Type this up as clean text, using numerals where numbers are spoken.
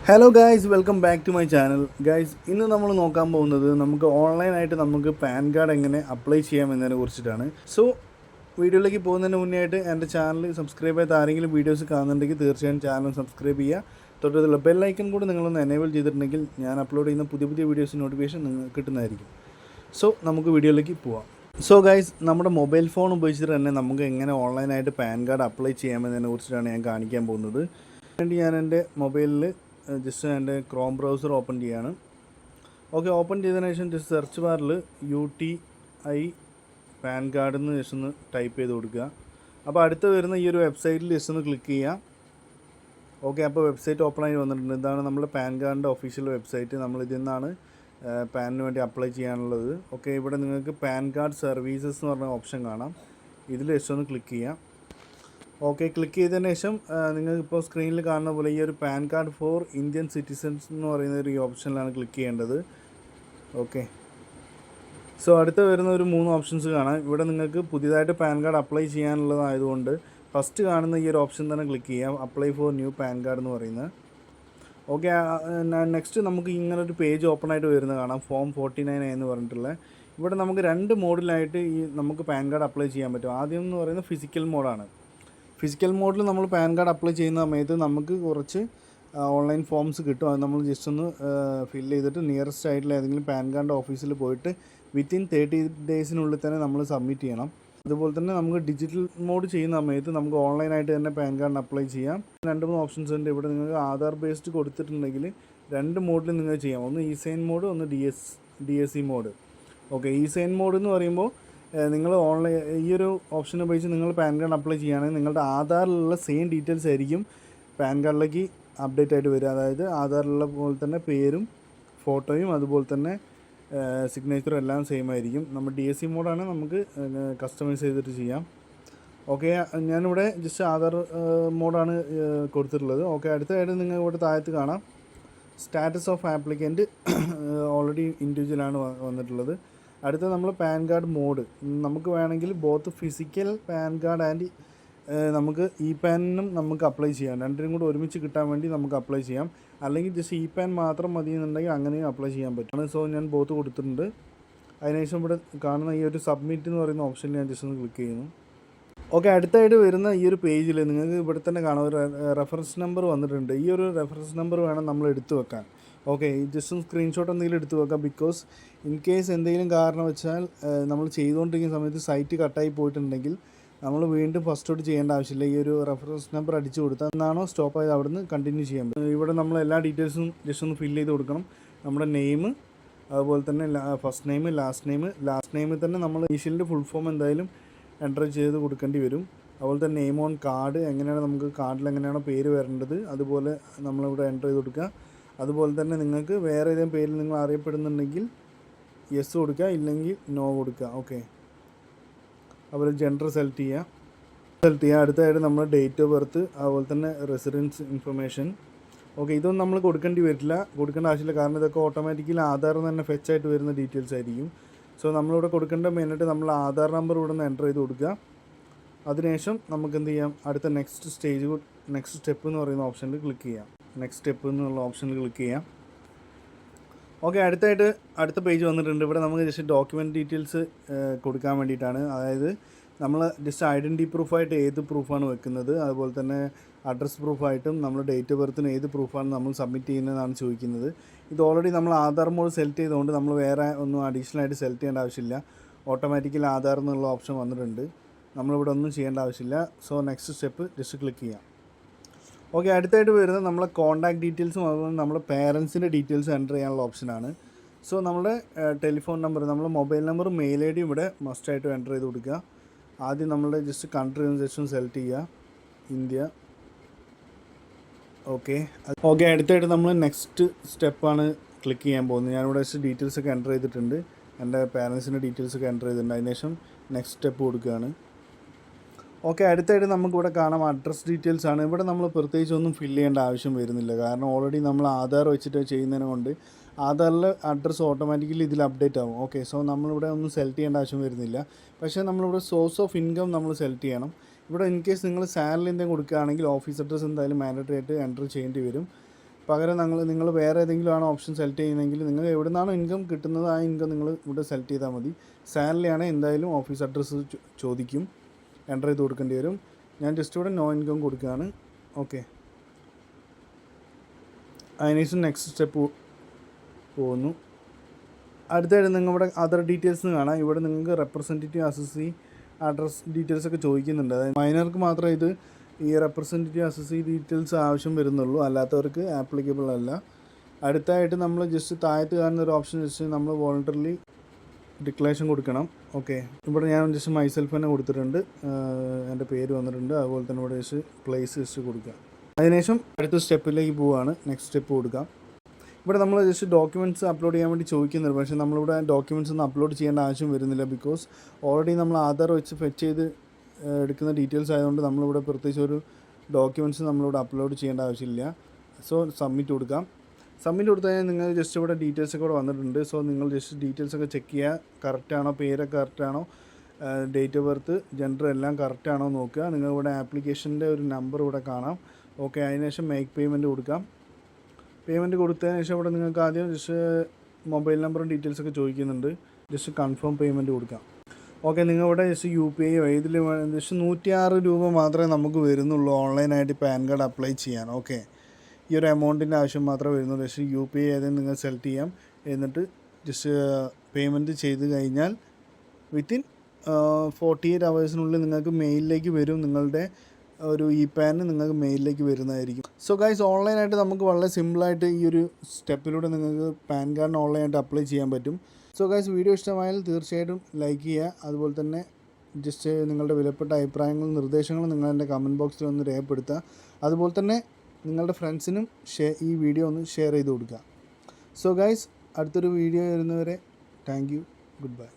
Hello guys, welcome back to my channel. Guys, ഇന്ന് നമ്മൾ നോക്കാൻ പോകുന്നത് നമുക്ക് ഓൺലൈനായിട്ട് നമുക്ക് പാൻ കാർഡ് എങ്ങനെ അപ്ലൈ ചെയ്യാം എന്നതിനെ കുറിച്ചിട്ടാണ്. സോ വീഡിയോയിലേക്ക് പോകുന്നതിന് മുന്നേ ആയിട്ട് എൻ്റെ ചാനൽ സബ്സ്ക്രൈബ് ചെയ്ത ആരെങ്കിലും വീഡിയോസ് കാണുന്നുണ്ടെങ്കിൽ തീർച്ചയായും ചാനൽ സബ്സ്ക്രൈബ് ചെയ്യുക. തൊട്ടടുത്തുള്ള ബെല്ലൈക്കൺ കൂടി നിങ്ങളൊന്ന് എനേബിൾ ചെയ്തിട്ടുണ്ടെങ്കിൽ ഞാൻ അപ്ലോഡ് ചെയ്യുന്ന പുതിയ പുതിയ വീഡിയോസ് നോട്ടിഫിക്കേഷൻ നിങ്ങൾക്ക് കിട്ടുന്നതായിരിക്കും. സോ നമുക്ക് വീഡിയോയിലേക്ക് പോവാം. സോ ഗൈസ്, നമ്മുടെ മൊബൈൽ ഫോൺ ഉപയോഗിച്ചിട്ട് തന്നെ നമുക്ക് എങ്ങനെ ഓൺലൈനായിട്ട് പാൻ കാർഡ് അപ്ലൈ ചെയ്യാമെന്നതിനെ കുറിച്ചിട്ടാണ് ഞാൻ കാണിക്കാൻ പോകുന്നത്. വേണ്ടി ഞാൻ എൻ്റെ മൊബൈലിൽ ജസ്റ്റ് എൻ്റെ ക്രോം ബ്രൗസർ ഓപ്പൺ ചെയ്യാണ്. ഓക്കെ, ഓപ്പൺ ചെയ്തതിനു ശേഷം ജസ്റ്റ് സെർച്ച് ബാറിൽ UTI പാൻ കാർഡ് എന്ന് ജസ്റ്റ് ഒന്ന് ടൈപ്പ് ചെയ്ത് കൊടുക്കുക. അപ്പോൾ അടുത്ത് വരുന്ന ഈ ഒരു വെബ്സൈറ്റിൽ ജസ്റ്റ് ഒന്ന് ക്ലിക്ക് ചെയ്യുക. ഓക്കെ, അപ്പോൾ വെബ്സൈറ്റ് ഓപ്പൺ ആയി വന്നിട്ടുണ്ട്. ഇതാണ് നമ്മുടെ പാൻ കാർഡിൻ്റെ ഒഫീഷ്യൽ വെബ്സൈറ്റ്. നമ്മൾ ഇതിൽ നിന്നാണ് പാനിന് വേണ്ടി അപ്ലൈ ചെയ്യാനുള്ളത്. ഓക്കെ, ഇവിടെ നിങ്ങൾക്ക് പാൻ കാർഡ് സർവീസസ് എന്ന് പറഞ്ഞ ഓപ്ഷൻ കാണാം. ഇതിൽ ജസ്റ്റ് ഒന്ന് ക്ലിക്ക് ചെയ്യാം. ഓക്കെ, ക്ലിക്ക് ചെയ്തതിന് ശേഷം നിങ്ങൾക്കിപ്പോൾ സ്ക്രീനിൽ കാണുന്ന പോലെ ഈ ഒരു pan card for Indian citizens എന്ന് പറയുന്ന ഒരു ഓപ്ഷനിലാണ് ക്ലിക്ക് ചെയ്യേണ്ടത്. ഓക്കെ, സോ അടുത്ത് വരുന്ന ഒരു 3 ഓപ്ഷൻസ് കാണാം. ഇവിടെ നിങ്ങൾക്ക് പുതിയതായിട്ട് പാൻ കാർഡ് അപ്ലൈ ചെയ്യാനുള്ളതായതുകൊണ്ട് ഫസ്റ്റ് കാണുന്ന ഈ ഒരു ഓപ്ഷൻ തന്നെ ക്ലിക്ക് ചെയ്യാം, apply for new pan card എന്ന് പറയുന്നത്. ഓക്കെ, നെക്സ്റ്റ് നമുക്ക് ഇങ്ങനൊരു പേജ് ഓപ്പൺ ആയിട്ട് വരുന്നത് കാണാം, ഫോം 49A എന്ന് പറഞ്ഞിട്ടുള്ള. ഇവിടെ നമുക്ക് 2 മോഡിലായിട്ട് നമുക്ക് പാൻ കാർഡ് അപ്ലൈ ചെയ്യാൻ പറ്റും. ആദ്യം എന്ന് പറയുന്നത് ഫിസിക്കൽ മോഡാണ്. ഫിസിക്കൽ മോഡിൽ നമ്മൾ പാൻ കാർഡ് അപ്ലൈ ചെയ്യുന്ന സമയത്ത് നമുക്ക് കുറച്ച് ഓൺലൈൻ ഫോംസ് കിട്ടും. അത് നമ്മൾ ജസ്റ്റ് ഒന്ന് ഫില്ല് ചെയ്തിട്ട് നിയറസ്റ്റ് ആയിട്ടുള്ള ഏതെങ്കിലും പാൻ കാർഡ് ഓഫീസിൽ പോയിട്ട് വിത്തിൻ 30 ഡേയ്സിനുള്ളിൽ തന്നെ നമ്മൾ സബ്മിറ്റ് ചെയ്യണം. അതുപോലെ തന്നെ നമുക്ക് ഡിജിറ്റൽ മോഡ് ചെയ്യുന്ന സമയത്ത് നമുക്ക് ഓൺലൈനായിട്ട് തന്നെ പാൻ കാർഡിന് അപ്ലൈ ചെയ്യാം. 2-3 ഓപ്ഷൻസ് ഉണ്ട്. ഇവിടെ നിങ്ങൾക്ക് ആധാർ ബേസ്ഡ് കൊടുത്തിട്ടുണ്ടെങ്കിൽ 2 മോഡിൽ നിങ്ങൾക്ക് ചെയ്യാം. ഒന്ന് ഇ-സൈൻ മോഡ്, ഒന്ന് DSE mode. Okay, e sign mode എന്ന് പറയുമ്പോൾ നിങ്ങൾ ഓൺലൈൻ ഈ ഒരു ഓപ്ഷൻ ഉപയോഗിച്ച് നിങ്ങൾ പാൻ കാർഡ് അപ്ലൈ ചെയ്യുകയാണെങ്കിൽ നിങ്ങളുടെ ആധാറിലുള്ള സെയിം ഡീറ്റെയിൽസ് ആയിരിക്കും പാൻ കാർഡിലേക്ക് അപ്ഡേറ്റ് ആയിട്ട് വരിക. അതായത് ആധാറിലുള്ള പോലെ തന്നെ പേരും ഫോട്ടോയും അതുപോലെ തന്നെ സിഗ്നേച്ചറും എല്ലാം സെയിം ആയിരിക്കും. നമ്മൾ DSE മോഡാണ് നമുക്ക് കസ്റ്റമൈസ് ചെയ്തിട്ട് ചെയ്യാം. ഓക്കെ, ഞാനിവിടെ ജസ്റ്റ് ആധാർ മോഡാണ് കൊടുത്തിട്ടുള്ളത്. ഓക്കെ, അടുത്തതായിട്ട് നിങ്ങൾ ഇവിടെ താഴത്ത് കാണാം സ്റ്റാറ്റസ് ഓഫ് ആപ്ലിക്കൻറ്റ് ഓൾറെഡി ഇൻഡിവിജ്വലാണ് വന്നിട്ടുള്ളത്. അടുത്ത നമ്മൾ പാൻ കാർഡ് മോഡ്, നമുക്ക് വേണമെങ്കിൽ both physical pan card and നമുക്ക് പാനും നമുക്ക് അപ്ലൈ ചെയ്യാം. രണ്ടിനും കൂടെ ഒരുമിച്ച് കിട്ടാൻ വേണ്ടി നമുക്ക് അപ്ലൈ ചെയ്യാം. അല്ലെങ്കിൽ ജസ്റ്റ് പാൻ മാത്രം മതി എന്നുണ്ടെങ്കിൽ അങ്ങനെയും അപ്ലൈ ചെയ്യാൻ പറ്റും. സോ ഞാൻ ബോത്ത് കൊടുത്തിട്ടുണ്ട്. അതിനുശേഷം ഇവിടെ കാണുന്ന ഈ ഒരു സബ്മിറ്റ് എന്ന് പറയുന്ന ഓപ്ഷനിൽ ഞാൻ ജസ്റ്റ് ഒന്ന് ക്ലിക്ക് ചെയ്യുന്നു. ഓക്കെ, അടുത്തായിട്ട് വരുന്ന ഈ ഒരു പേജിൽ നിങ്ങൾക്ക് ഇവിടെ തന്നെ കാണാം ഒരു റെഫറൻസ് നമ്പർ വന്നിട്ടുണ്ട്. ഈ ഒരു റെഫറൻസ് നമ്പർ വേണം നമ്മൾ എടുത്തു വെക്കാൻ. ഓക്കെ, ജസ്റ്റ് സ്ക്രീൻഷോട്ട് എന്തെങ്കിലും എടുത്തു വെക്കാം. ബിക്കോസ് ഇൻ കേസ് എന്തെങ്കിലും കാരണം വെച്ചാൽ നമ്മൾ ചെയ്തുകൊണ്ടിരിക്കുന്ന സമയത്ത് സൈറ്റ് കട്ടായി പോയിട്ടുണ്ടെങ്കിൽ നമ്മൾ വീണ്ടും ഫസ്റ്റ് തൊട്ട് ചെയ്യേണ്ട ആവശ്യമില്ല. ഈ ഒരു റെഫറൻസ് നമ്പർ അടിച്ചു കൊടുത്താൽ എന്നാണോ സ്റ്റോപ്പ് ആയത് അവിടെ നിന്ന് കണ്ടിന്യൂ ചെയ്യാൻ പറ്റും. ഇവിടെ നമ്മൾ എല്ലാ ഡീറ്റെയിൽസും ജസ്റ്റ് ഒന്ന് ഫില്ല് ചെയ്ത് കൊടുക്കണം. നമ്മുടെ നെയിം, അതുപോലെ തന്നെ ഫസ്റ്റ് നെയിം, ലാസ്റ്റ് നെയിമിൽ തന്നെ നമ്മൾ ഇനീഷ്യലിൻ്റെ ഫുൾ ഫോം എന്തായാലും എൻ്റർ ചെയ്ത് കൊടുക്കേണ്ടി വരും. അതുപോലെ തന്നെ നെയിം ഓൺ കാർഡ്, എങ്ങനെയാണ് നമുക്ക് കാർഡിൽ എങ്ങനെയാണോ പേര് വരേണ്ടത് അതുപോലെ നമ്മളിവിടെ എൻ്റർ ചെയ്ത് കൊടുക്കുക. അതുപോലെ തന്നെ നിങ്ങൾക്ക് വേറെ ഏതെങ്കിലും പേരിൽ നിങ്ങൾ അറിയപ്പെടുന്നുണ്ടെങ്കിൽ യെസ് കൊടുക്കുക, ഇല്ലെങ്കിൽ നോ കൊടുക്കുക. ഓക്കെ, അതുപോലെ ജെൻഡർ സെലക്ട് ചെയ്യുക. അടുത്തതായിട്ട് നമ്മൾ ഡേറ്റ് ഓഫ് ബർത്ത്, അതുപോലെ തന്നെ റെസിഡൻസ് ഇൻഫർമേഷൻ. ഓക്കെ, ഇതൊന്നും നമ്മൾ കൊടുക്കേണ്ട ആവശ്യമില്ല. കാരണം ഇതൊക്കെ ഓട്ടോമാറ്റിക്കലി ആധാറിൽ തന്നെ ഫെച്ച് ആയിട്ട് വരുന്ന ഡീറ്റെയിൽസ് ആയിരിക്കും. സോ നമ്മളിവിടെ കൊടുക്കേണ്ട മെയിനായിട്ട് നമ്മൾ ആധാർ നമ്പർ ഇവിടെ നിന്ന് എൻ്റർ ചെയ്ത് കൊടുക്കുക. അതിനുശേഷം നമുക്ക് എന്ത് ചെയ്യാം, അടുത്ത നെക്സ്റ്റ് സ്റ്റെപ്പ് എന്ന് പറയുന്ന ഓപ്ഷനിൽ ക്ലിക്ക് ചെയ്യാം. നെക്സ്റ്റ് സ്റ്റെപ്പ് എന്നുള്ള ഓപ്ഷനിൽ ക്ലിക്ക് ചെയ്യാം. ഓക്കെ, അടുത്ത പേജ് വന്നിട്ടുണ്ട്. ഇവിടെ നമുക്ക് ജസ്റ്റ് ഡോക്യുമെൻറ്റ് ഡീറ്റെയിൽസ് കൊടുക്കാൻ വേണ്ടിയിട്ടാണ്. അതായത് നമ്മൾ ജസ്റ്റ് ഐഡൻറ്റിറ്റി പ്രൂഫായിട്ട് ഏത് പ്രൂഫാണ് വെക്കുന്നത്, അതുപോലെ തന്നെ അഡ്രസ് പ്രൂഫായിട്ടും നമ്മൾ ഡേറ്റ് ഓഫ് ബർത്തിന് ഏത് പ്രൂഫാണ് നമ്മൾ സബ്മിറ്റ് ചെയ്യുന്നതെന്നാണ് ചോദിക്കുന്നത്. ഇത് ഓൾറെഡി നമ്മൾ ആധാർ മോഡ് സെലക്ട് ചെയ്തുകൊണ്ട് നമ്മൾ വേറെ ഒന്നും അഡീഷണൽ ആയിട്ട് സെലക്ട് ചെയ്യേണ്ട ആവശ്യമില്ല. ഓട്ടോമാറ്റിക്കലി ആധാർ എന്നുള്ള ഓപ്ഷൻ വന്നിട്ടുണ്ട്. നമ്മളിവിടെ ഒന്നും ചെയ്യേണ്ട ആവശ്യമില്ല. So next step just click ചെയ്യാം. ഓക്കെ, അടുത്തായിട്ട് വരുന്നത് നമ്മളെ കോൺടാക്ട് ഡീറ്റെയിൽസും അതുപോലെ നമ്മുടെ പേരൻസിൻ്റെ ഡീറ്റെയിൽസ് എൻ്റർ ചെയ്യാനുള്ള ഓപ്ഷനാണ്. സോ നമ്മുടെ ടെലിഫോൺ നമ്പർ, നമ്മുടെ മൊബൈൽ നമ്പറും മെയിൽ ഐ ഡിയും ഇവിടെ മസ്റ്റായിട്ട് എൻ്റർ ചെയ്ത് കൊടുക്കുക. ആദ്യം നമ്മളുടെ ജസ്റ്റ് കൺട്രി ജസ്റ്റ് സെലക്ട് ചെയ്യുക, ഇന്ത്യ. ഓക്കെ, അടുത്തായിട്ട് നമ്മൾ നെക്സ്റ്റ് സ്റ്റെപ്പാണ് ക്ലിക്ക് ചെയ്യാൻ പോകുന്നത്. ഞാനിവിടെ ജസ്റ്റ് ഡീറ്റെയിൽസൊക്കെ എൻ്റർ ചെയ്തിട്ടുണ്ട്. എൻ്റെ പേരൻസിൻ്റെ ഡീറ്റെയിൽസൊക്കെ എൻ്റർ ചെയ്തിട്ടുണ്ട്. അതിനുശേഷം നെക്സ്റ്റ് സ്റ്റെപ്പ് കൊടുക്കുകയാണ്. ഓക്കെ, അടുത്തായിട്ട് നമുക്കിവിടെ കാണാം അഡ്രസ് ഡീറ്റെയിൽസ് ആണ്. ഇവിടെ നമ്മൾ പ്രത്യേകിച്ച് ഒന്നും ഫില്ല് ചെയ്യേണ്ട ആവശ്യം വരുന്നില്ല. കാരണം ഓൾറെഡി നമ്മൾ ആധാർ വെച്ചിട്ട് ചെയ്യുന്നതിനെ കൊണ്ട് ആധാറിൽ അഡ്രസ്സ് ഓട്ടോമാറ്റിക്കലി ഇതിൽ അപ്ഡേറ്റ് ആവും. ഓക്കെ, സോ നമ്മളിവിടെ ഒന്നും സെലക്ട് ചെയ്യേണ്ട ആവശ്യം വരുന്നില്ല. പക്ഷേ നമ്മളിവിടെ സോഴ്സ് ഓഫ് ഇൻകം നമ്മൾ സെലക്ട് ചെയ്യണം. ഇവിടെ ഇൻ കേസ് നിങ്ങൾ സാലറി എന്തെങ്കിലും കൊടുക്കുകയാണെങ്കിൽ ഓഫീസ് അഡ്രസ്സ് എന്തായാലും മാൻഡേറ്ററി ആയിട്ട് എൻ്റർ ചെയ്യേണ്ടി വരും. പകരം നിങ്ങൾ വേറെ ഏതെങ്കിലും ആണ് ഓപ്ഷൻ സെലക്ട് ചെയ്യുന്നതെങ്കിൽ നിങ്ങൾ എവിടെ നിന്നാണോ ഇൻകം കിട്ടുന്നത് ആ ഇൻകം നിങ്ങൾ ഇവിടെ സെലക്ട് ചെയ്താൽ മതി. സാലറി ആണ് എന്തായാലും ഓഫീസ് അഡ്രസ്സ് ചോദിക്കും, എൻ്റർ ചെയ്ത് കൊടുക്കേണ്ടി വരും. ഞാൻ ജസ്റ്റ് ഇവിടെ നോ ഇൻകം കൊടുക്കുകയാണ്. ഓക്കെ, അതിനുശേഷം നെക്സ്റ്റ് സ്റ്റെപ്പ് പോകുന്നു. അടുത്തായിട്ട് നിങ്ങളുടെ അതർ ഡീറ്റെയിൽസ് കാണാം. ഇവിടെ നിങ്ങൾക്ക് റെപ്രസെൻറ്റേറ്റീവ് അസസി അഡ്രസ് ഡീറ്റെയിൽസ് ഒക്കെ ചോദിക്കുന്നുണ്ട്. അതായത് മൈനർക്ക് മാത്രമേ ഇത് ഈ റെപ്രസെൻറ്റേറ്റീവ് അസസി ഡീറ്റെയിൽസ് ആവശ്യം വരുന്നുള്ളൂ, അല്ലാത്തവർക്ക് ആപ്ലിക്കബിൾ അല്ല. അടുത്തായിട്ട് നമ്മൾ ജസ്റ്റ് താഴത്ത് കാണുന്ന ഒരു ഓപ്ഷൻ ജസ്റ്റ് നമ്മൾ വോളണ്ടറിലി ഡിക്ലറേഷൻ കൊടുക്കണം. ഓക്കെ, ഇവിടെ ഞാൻ ജസ്റ്റ് മൈസെൽഫ് തന്നെ കൊടുത്തിട്ടുണ്ട്, എൻ്റെ പേര് വന്നിട്ടുണ്ട്. അതുപോലെ തന്നെ ഇവിടെ ജസ്റ്റ് പ്ലേസ് ജസ്റ്റ് കൊടുക്കുക. അതിനുശേഷം അടുത്ത സ്റ്റെപ്പിലേക്ക് പോവുകയാണ്. നെക്സ്റ്റ് സ്റ്റെപ്പ് കൊടുക്കാം. ഇവിടെ നമ്മൾ ജസ്റ്റ് ഡോക്യുമെൻറ്റ്സ് അപ്ലോഡ് ചെയ്യാൻ വേണ്ടി ചോദിക്കുന്നുണ്ട്. പക്ഷേ നമ്മളിവിടെ ഡോക്യുമെൻറ്റ്സ് ഒന്നും അപ്ലോഡ് ചെയ്യേണ്ട ആവശ്യം വരുന്നില്ല. ബിക്കോസ് ഓൾറെഡി നമ്മൾ ആധാർ വെച്ച് ഫെച്ച് ചെയ്ത് എടുക്കുന്ന ഡീറ്റെയിൽസ് ആയതുകൊണ്ട് നമ്മളിവിടെ പ്രത്യേകിച്ച് ഒരു ഡോക്യുമെൻറ്റ്സ് നമ്മളിവിടെ അപ്ലോഡ് ചെയ്യേണ്ട ആവശ്യമില്ല. സോ സബ്മിറ്റ് കൊടുക്കാം. സബ്മിറ്റ് കൊടുത്തു കഴിഞ്ഞാൽ നിങ്ങൾ ജസ്റ്റ് ഇവിടെ ഡീറ്റെയിൽസ് ഒക്കെ ഇവിടെ വന്നിട്ടുണ്ട്. സോ നിങ്ങൾ ജസ്റ്റ് ഡീറ്റെയിൽസ് ഒക്കെ ചെക്ക് ചെയ്യുക, കറക്റ്റാണോ, പേരൊക്കെ കറക്റ്റാണോ, ഡേറ്റ് ഓഫ് ബർത്ത്, ജെൻഡർ എല്ലാം കറക്റ്റാണോ നോക്കുക. നിങ്ങളിവിടെ ആപ്ലിക്കേഷൻ്റെ ഒരു നമ്പർ ഇവിടെ കാണാം. ഓക്കെ, അതിനുശേഷം മേക്ക് പേയ്മെൻറ്റ് കൊടുക്കാം. പേയ്മെൻറ്റ് കൊടുത്തതിന് ശേഷം ഇവിടെ നിങ്ങൾക്ക് ആദ്യം ജസ്റ്റ് മൊബൈൽ നമ്പറും ഡീറ്റെയിൽസൊക്കെ ചോദിക്കുന്നുണ്ട്. ജസ്റ്റ് കൺഫേം പേയ്മെൻറ്റ് കൊടുക്കാം. ഓക്കെ, നിങ്ങളിവിടെ ജസ്റ്റ് UPI ഇതിൽ ജസ്റ്റ് 106 രൂപ മാത്രമേ നമുക്ക് വരുന്നുള്ളൂ ഓൺലൈനായിട്ട് പാൻ കാർഡ് അപ്ലൈ ചെയ്യാൻ. ഓക്കെ, ഈ ഒരു എമൗണ്ടിൻ്റെ ആവശ്യം മാത്രമേ വരുന്നുള്ളൂ. ജസ്റ്റ് UPI ഏതെങ്കിലും നിങ്ങൾ സെലക്ട് ചെയ്യാം. എന്നിട്ട് ജസ്റ്റ് പേയ്മെൻറ്റ് ചെയ്ത് കഴിഞ്ഞാൽ വിത്തിൻ 48 hours നിങ്ങൾക്ക് മെയിലിലേക്ക് വരും. നിങ്ങളുടെ ഒരു പാൻ നിങ്ങൾക്ക് മെയിലിലേക്ക് വരുന്നതായിരിക്കും. സോ ഗൈസ്, ഓൺലൈനായിട്ട് നമുക്ക് വളരെ സിമ്പിളായിട്ട് ഈ ഒരു സ്റ്റെപ്പിലൂടെ നിങ്ങൾക്ക് പാൻ കാർഡിന് ഓൺലൈനായിട്ട് അപ്ലൈ ചെയ്യാൻ പറ്റും. സോ ഗൈസ്, വീഡിയോ ഇഷ്ടമായാൽ തീർച്ചയായിട്ടും ലൈക്ക് ചെയ്യുക. അതുപോലെ തന്നെ ജസ്റ്റ് നിങ്ങളുടെ വിലപ്പെട്ട അഭിപ്രായങ്ങളും നിർദ്ദേശങ്ങളും നിങ്ങൾ എൻ്റെ കമൻറ്റ് ബോക്സിൽ ഒന്ന് രേഖപ്പെടുത്തുക. അതുപോലെ തന്നെ നിങ്ങളുടെ ഫ്രണ്ട്സിനും ഈ വീഡിയോ ഒന്ന് ഷെയർ ചെയ്ത് കൊടുക്കുക. സോ ഗൈസ്, അടുത്തൊരു വീഡിയോ വരുന്നവരെ താങ്ക് യു, ഗുഡ് ബൈ.